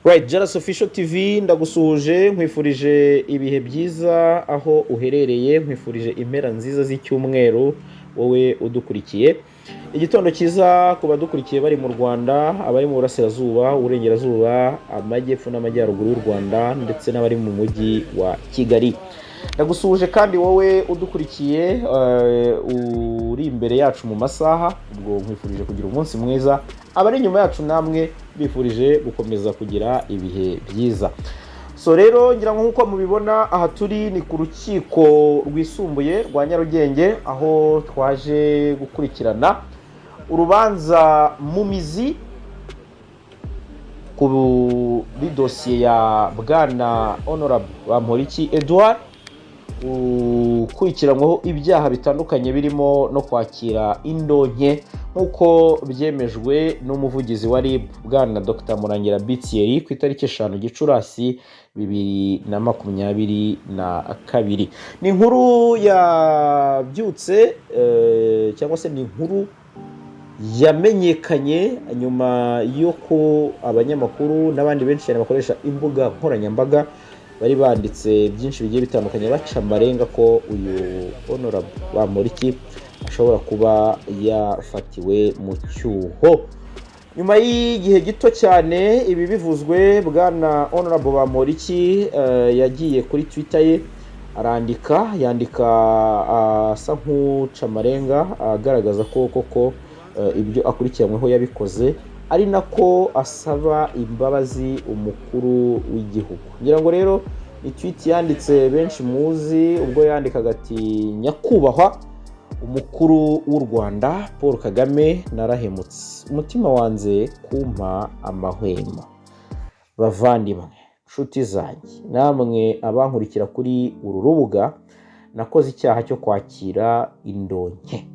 Right, Jaras Official TV ndagusuhuje nkwifurije ibihe byiza aho uherereye, nkwifurije impera nziza z'icyumweru wowe udukurikiye. Igitondo cyiza ku badukurikiye bari mu Rwanda, abari mu burasirazuba, uburengerazuba, amajyepfo n'amajyaruguru y'u Rwanda ndetse n'abari mu mujyi wa Kigali. Ndagusuhuje kandi wowe udukurikiye uri imbere yacu mu masaha, ubwo nkwifurije kugira umunsi mwiza. Abari inyuma yacu namwe bifurije gukomeza kugira ibihe byiza. So rero ngira ngo nkuko mubibona aha turi ni ku rukiko rwisumbuye rwa Nyarugenge, aho twaje gukurikirana urubanza mu mizi kuri dosiye ya Bwana Honorable Bamporiki Edouard, ukurikiranyweho ibyaha bitandukanye birimo no kwakira indonke nk'uko byemejwe n'umuvugizi wa RIB Bwana Dr Murangira Thierry ku itariki 5 Gicurasi 2022. Ni inkuru yabyutse cyangwa se ni inkuru yamenyekanye nyuma y'uko abanyamakuru n'abandi benshi cyane bakoresha imbuga nkoranyambaga bari banditse byinshi bigiye bitandukanye baca amarenga ko uyu Honorable Bamporiki ashobora kuba yafatiwe mu cyuho. Nyuma y'igihe gito cyane ibi bivuzwe, Bwana Honorable Bamporiki yagiye kuri Twitter ye yandika asa nk'uca amarenga agaragaza ko koko ibyo akurikiranyweho yabikoze, ari nako asaba imbabazi umukuru w'igihugu. Ngira ngo rero ni tweet yanditse benshi muzi ubwo yandikaga ati: nyakubahwa umukuru w'u Rwanda Paul Kagame, narahemutse, umutima wanze kumpa amahwema. Bavandimwe, nshuti zanjye, namwe abankurikira kuri uru rubuga, nakoze icyaha cyo kwakira indonke,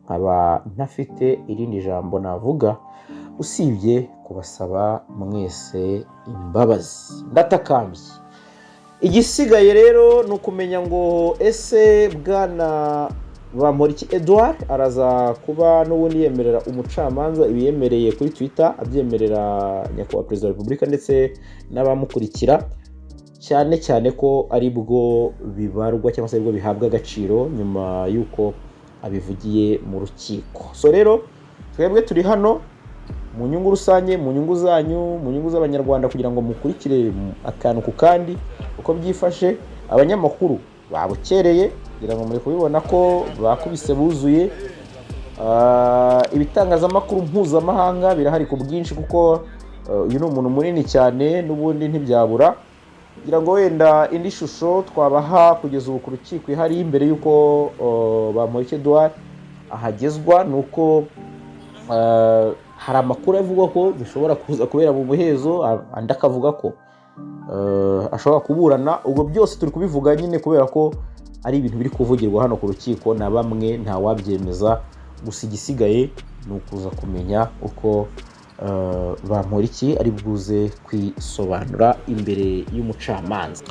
nkaba ntafite irindi jambo navuga usibye kubasaba mwese imbabazi, ndatakambye. Igisigaye rero ni ukumenya ngo ese Bwana Bamporiki Edouard araza kuba n'ubundi yemerera umucamanza ibiyemereye kuri Twitter, abyemerera nyakubahwa Perezida wa Repubulika ndetse n'abamukurikira, cyane cyane ko ari bwo bibarwa cyangwa se ari bwo bihabwa agaciro nyuma y'uko abivugiye mu rukiko. So rero twebwe turi hano mu nyungu rusange, mu nyungu zanyu, mu nyungu z'abanyarwanda, kugira ngo mukurikire akantu ku kandi uko byifashe. Abanyamakuru babukereye, kugira ngo muri kubibona ko bakubise buzuye. Ibitangazamakuru mpuzamahanga birahari ku bwinshi kuko uyu ni umuntu munini cyane n'ubundi ntibyabura. Kugira ngo wenda indi shusho twabaha kugeza ubu ku rukiko ihari imbere y'uko Bamporiki Edouard ahagezwa, ni uko hari amakuru avuga ko bishobora kuza kubera mu muhezo, andi akavuga ko ashobora kuburana. Ubwo byose turi kubivuga nyine kubera ko ari ibintu biri kuvugirwa hano ku rukiko na bamwe ntawabyemeza. Gusa igisigaye ni ukuza kumenya uko Bamporiki ari bwuze kwisobanura imbere y'umucamanza.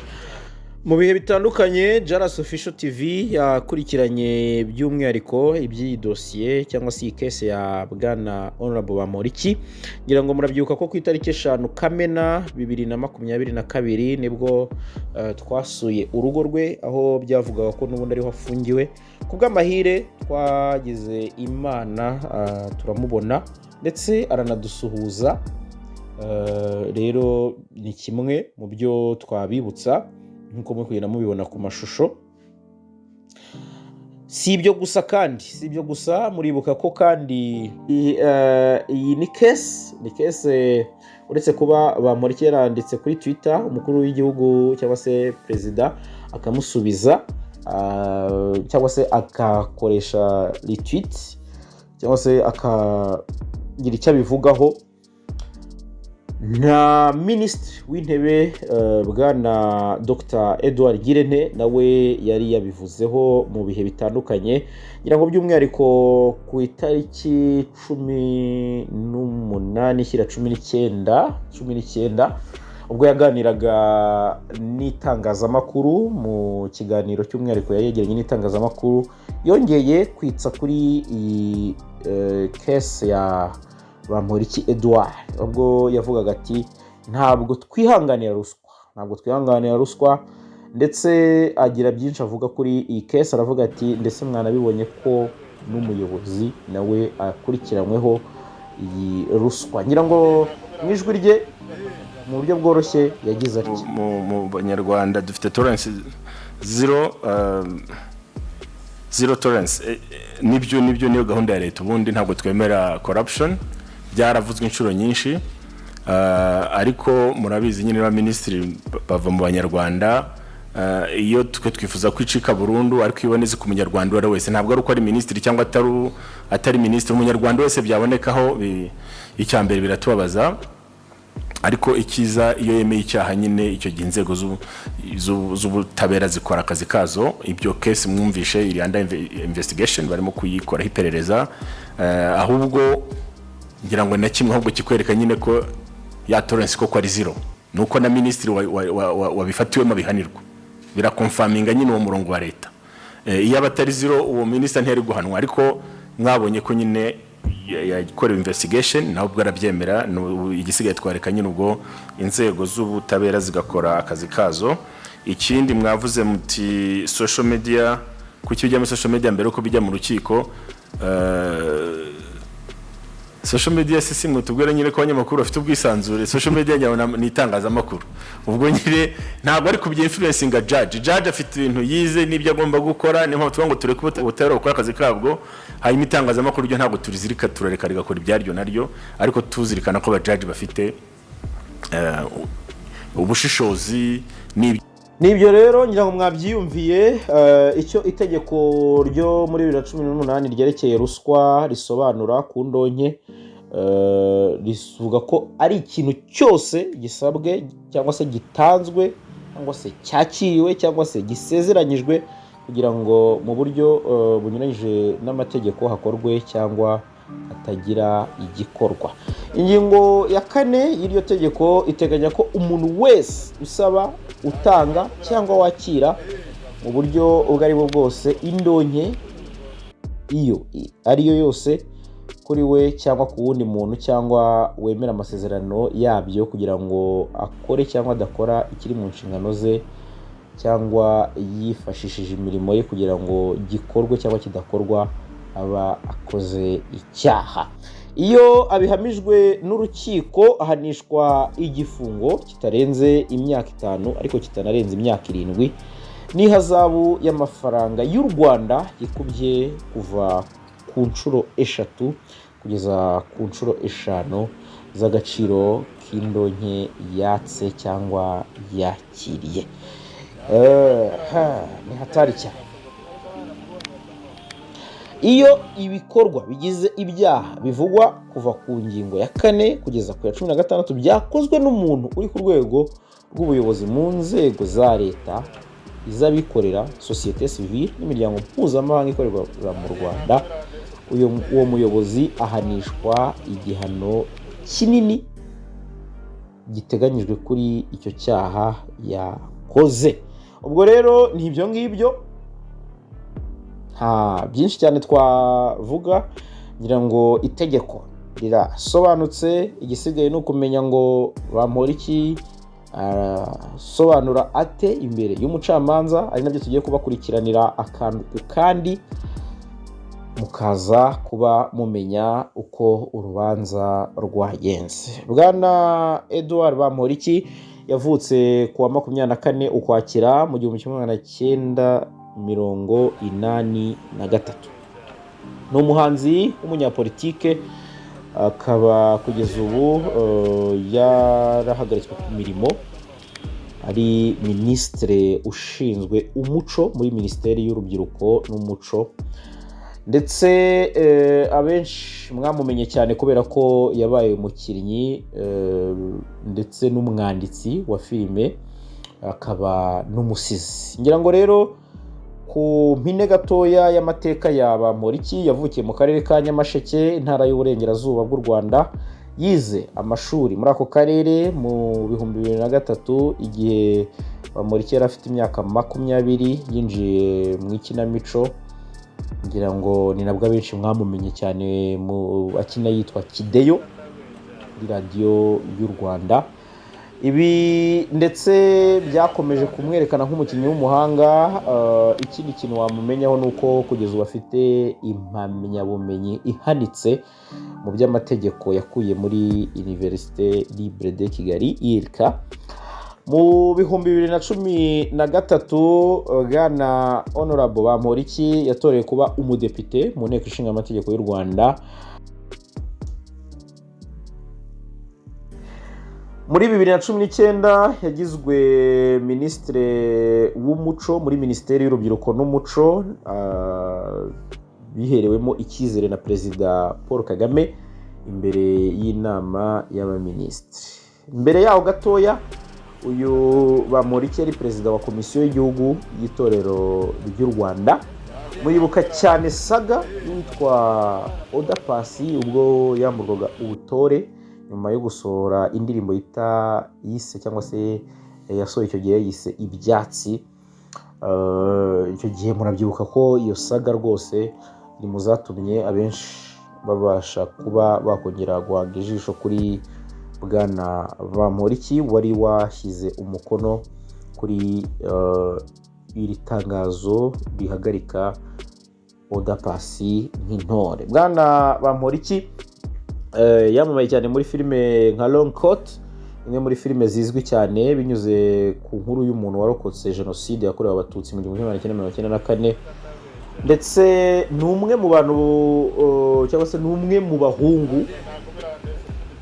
Mu bihe bitandukanye Jaras Official TV yakurikiranye by'umwihariko iby'iyi dosiye cyangwa se iyi case ya Bwana Honorable Bamporiki. Ngira ngo murabyuka ko ku itariki 5 Kamena 2022 nibwo twasuye urugo rwe, aho byavugaga ko n'ubundi ariho afungiwe. Ku bw'amahire twagize Imana turamubona ndetse aranadusuhuza. Rero ni kimwe mu byo twabibutsa nkuko muri kugenda mubibona ku mashusho. Si ibyo gusa muribuka ko kandi iyi ni case uretse kuba Bamporiki yaranditse kuri Twitter umukuru w'igihugu cyangwa se perezida akamusubiza, cyangwa se akakoresha retweet cyangwa se akagira icyo abivugaho. Na Minisitiri w'Intebe Bwana Dr Edouard Ngirente nawe yari yabivuzeho mu bihe bitandukanye. Ngira ngo by'umwihariko ku itariki 18 ishyira 19 ubwo yaganiraga n'itangazamakuru mu kiganiro cy'umwihariko yari yegeranye n'itangazamakuru, yongeye kwitsa kuri iyi case ya Bamporiki Edouard, ubwo yavugaga ati ntabwo twihanganira ruswa ndetse agira byinshi avuga kuri iyi case. aravuga ati ndetse mwanabibonye ko n'umuyobozi nawe akurikiranyweho iyi ruswa. ngira ngo mu ijwi rye mu buryo bworoshye yagize ati mu Banyarwanda dufite tolerance zero tolerance. Nibyo niyo gahunda ya leta. Ubundi ntabwo twemera corruption, byaravuzwe inshuro nyinshi, ariko murabizi nyine ba ministry bava mu Banyarwanda. Iyo twifuza kwicika burundu ariko iboneze ku Munyarwanda wari wese, ntabwo ari uko ari ministry cyangwa atari ministry, Umunyarwanda wese byabonekaho icyambere biratubabaza. Ariko ikiza iyo yemeye icyaha nyine icyo gihe inzego z'ubutabera zikora akazi kazo. Ibyo case mwumvishe iri under investigation, barimo kuyikora iperereza, ahubwo ngira ngo na kimwe ahubwo kikwereka nyine ko ya tolerance koko ari zero, nuko na ministry wabifatiwemo bihanirwa, birakonfaminga nyine uwo murongo wa leta. Iyo abatari zero uwo minister ntiyari guhanwa, ariko mwabonye ko nyine yakora investigation naho ubwo arabyemera. Igisigaye twareka nyine ubwo inzego z'ubutabera zigakora akazi kazo. Ikindi mwavuze muti social media, kuki bijya muri social media mbere uko bijya mu rukiko. Social media sisi mutubwira nyine ko abanyamakuru bafite ubwisanzure. Social media ni itangazamakuru, ubwo nyine ntabwo ari kubye influencing judge afite ibintu yize n'ibyo agomba gukora. Niyo mpamvu ngo tureke ubutera gukora akazi kabwo. Hanyuma itangazamakuru ryo ntabwo turizirika, turareka rigakora ibyaryo naryo, ariko tuzirikana ko judge bafite ubushishozi n'ibyo. Rero ngira ngo mwabyiyumviye icyo itegeko ryo muri 2018 ryerekeye ruswa risobanura ku ndonke. Rivuga ko ari ikintu cyose gisabwe cyangwa se gitanzwe cyangwa se cyakiriwe cyangwa se gisezeranyijwe kugira ngo mu buryo bunyuranyije n'amategeko hakorwe cyangwa hatagira igikorwa. Ingingo ya 4 y'iryo tegeko iteganya ko umuntu wese usaba, utanga cyangwa wakira mu buryo ubwo ari bwo bwose indonke iyo ariyo yose kuri we cyangwa ku wundi muntu, cyangwa wemera amasezerano yabyo kugira ngo akore cyangwa adakora ikiri mu nshingano ze, cyangwa yifashishije imirimo ye kugira ngo gikorwe cyangwa kidakorwa, aba akoze icyaha. Iyo abihamijwe n'urukiko ahanishwa igifungo kitarenze imyaka 5 ariko kitanarenze imyaka 7 n'ihazabu y'amafaranga y'u Rwanda ikubye kuva ku nshuro 3 kugeza ku nshuro 5 z'agaciro k'indonke yatse cyangwa yakiriye. Ni hatari cyane. Iyo ibikorwa bigize ibyaha bivugwa kuva ku ngingo ya 4 kugeza ku ya 16 byakozwe n'umuntu uri ku rwego rw'ubuyobozi mu nzego za leta, iz'abikorera, societe civile n'imiryango mpuzamahanga ikorera mu Rwanda, uwo muyobozi ahanishwa igihano kinini giteganyijwe kuri icyo cyaha yakoze. Ubwo rero ni ibyo ngibyo, byinshi cyane twavuga. Ngira ngo itegeko rirasobanutse, igisigaye ni ukumenya ngo Bamporiki sobanura ate imbere y'umucamanza. Ari nabyo tugiye kubakurikiranira akantu ku kandi, mukaza kuba mumenya uko urubanza rwagenze. Bwana Edouard Bamporiki yavutse ku wa 24 Ukwakira mu 1983. Ni umuhanzi w'umunyapolitike, akaba kugeza ubu yarahagaritswe ku mirimo. Ari ministre ushinzwe umuco muri Minisiteri y'Urubyiruko n'Umuco, ndetse abenshi mwamumenye cyane kubera ko yabaye umukinnyi ndetse n'umwanditsi wa filime, akaba n'umusizi. Ngira ngo rero ku mpine gatoya y'amateka ya Bamporiki, yavukiye mu karere ka Nyamasheke, intara y'Uburengerazuba bw'u Rwanda. Yize amashuri muri ako karere mu 2003 igihe Bamporiki yari afite imyaka 20, yinjiye mu ikinamico. Ngira ngo ni nabwo abenshi mwamumenye cyane mu akina yitwa Kideyo kuri radio y'u Rwanda. ibi ndetse byakomeje kumwerekana nk'umukinnyi w'umuhanga. Ikindi kintu wamumenyaho ni uko kugeza ubu afite impamyabumenyi ihanitse mu by'amategeko yakuye muri Université Libre de Kigali ILK. Mu bihumbi 2013 Bwana Honorable Bamporiki yatorewe kuba umudepite mu nteko ishinga amategeko y'u Rwanda. Muri 2019 yagizwe minisitiri w'umuco muri minisiteri y'urubyiruko n'umuco, biherewemo icyizere na perezida Paul Kagame imbere y'inama y'abaminisitiri. Mbere yaho gatoya uyu Bamporiki yari perezida wa komisiyo y'igihugu y'itorero ry'u Rwanda. Muribuka cyane saga yitwa Oda Paccy ubwo yamburwaga ubutore nyuma yo gusohora indirimbo yise cyangwa se yasohoye icyo gihe yise Ibyatsi. Icyo gihe murabyibuka ko iyo saga rwose ni mu zatumye abenshi babasha kuba bakongera guhanga ijisho kuri Bwana Bamporiki wari washyize umukono kuri iri tangazo rihagarika Oda Paccy nk'intore. Bwana Bamporiki yamamaye cyane muri filime nka Long Coat, imwe muri filime zizwi cyane binyuze ku nkuru y'umuntu warokotse jenoside yakorewe abatutsi mu 1994, ndetse ni umwe mu bantu cyangwa se ni umwe mu bahungu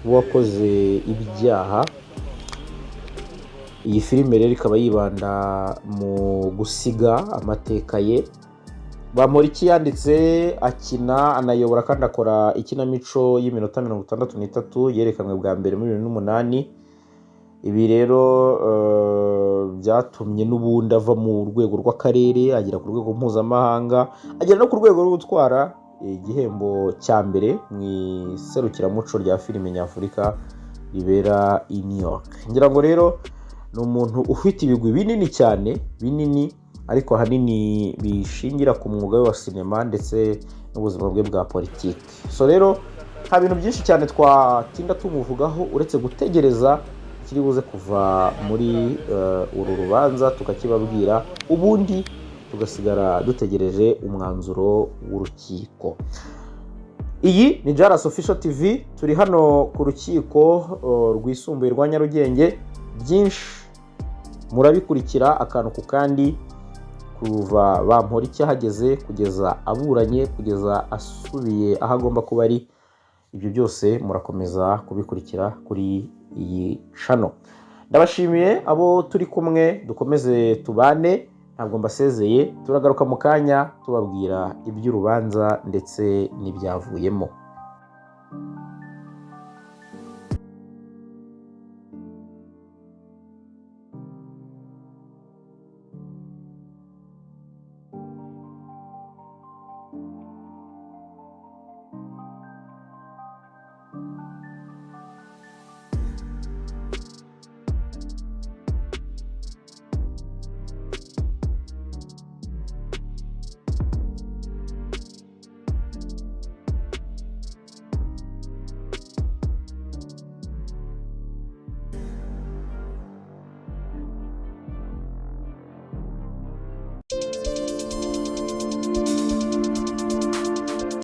wakoze ibyaha. Iyi filime rero ikaba yibanda mu gusiga amateka ye. Bamporiki yanditse, akina, anayobora kandi akora ikinamico y'iminota 63 yerekanwe bwa mbere muri 2008. Ibi rero byatumye n'ubundi ava mu rwego rw'akarere agera ku rwego mpuzamahanga, agera no ku rwego rwo gutwara igihembo cya mbere mu iserukiramuco rya filime nyafurika ribera i New York. Ngira ngo rero ni umuntu ufite ibigwi binini cyane, binini ariko ahanini bishingira ku mwuga we wa sinema ndetse n'ubuzima bwe bwa politiki. So rero nta bintu byinshi cyane twatinda tumuvugaho uretse gutegereza kiri buze kuva muri uru rubanza tukakibabwira, ubundi tugasigara dutegereje umwanzuro w'urukiko. Iyi ni Jaras Official TV, turi hano ku rukiko rwisumbuye rwa Nyarugenge. Byinshi murabikurikira akantu ku kandi kuva Bamporiki ahageze kugeza aburanye kugeza asubiye aho agomba kuba ari. Ibyo byose murakomeza kubikurikira kuri iyi channel. Ndabashimiye abo turi kumwe, dukomeze tubane, ntabwo mbasezeye. Turagaruka mu kanya tubabwira iby'urubanza ndetse n'ibyavuyemo.